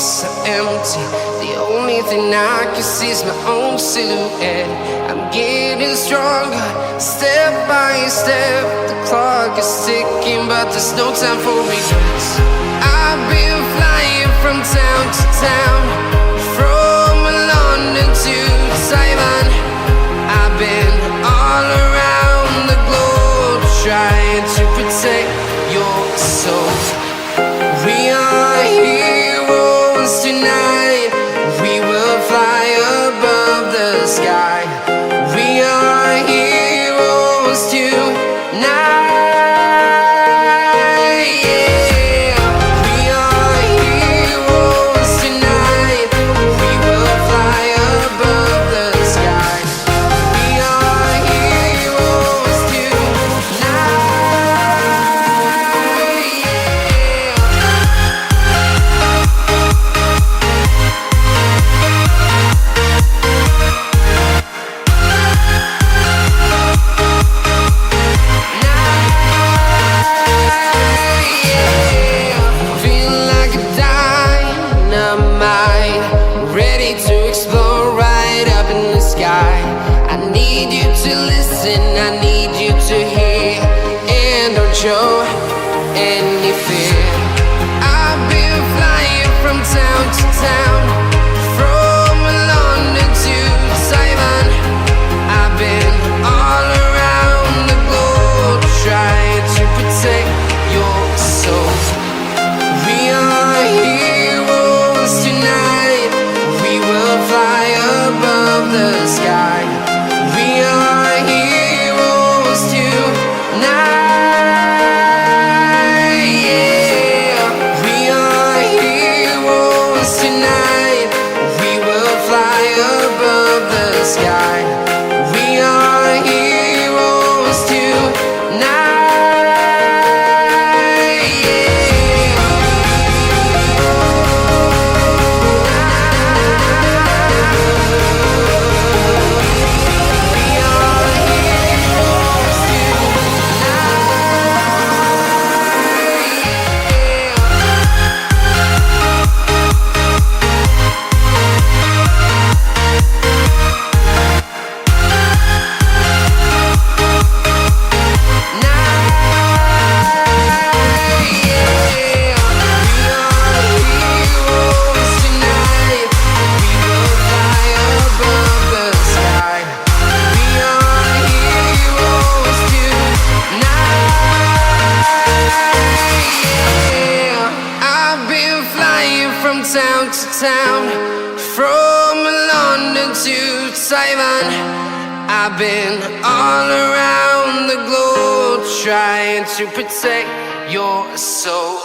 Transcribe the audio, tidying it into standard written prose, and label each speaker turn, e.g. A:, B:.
A: so empty. The only thing I can see is my own silhouette. I'm getting stronger, step by step. The clock is ticking, but there's no time for regrets. I've been flying from town to town, from London to Taiwan. I've been all around the globe, trying to protect your soul. We are heroes tonight. We will fly above the sky. We are heroes tonight. Yeah. We are heroes tonight. We will fly above the sky. We are heroes tonight. Feeling like a dynamite, ready to explode right up in the sky. I need you to listen, I need you to hear, and don't show any fear. I've been flying from town to town, from London to Taiwan. I've been all around the globe, trying to protect your soul. We are heroes tonight. We will fly above the sky. We are heroes tonight. Yeah. We are heroes tonight. We will fly above the sky. We are heroes tonight. Town to town, from London to Taiwan. I've been all around the globe, trying to protect your soul.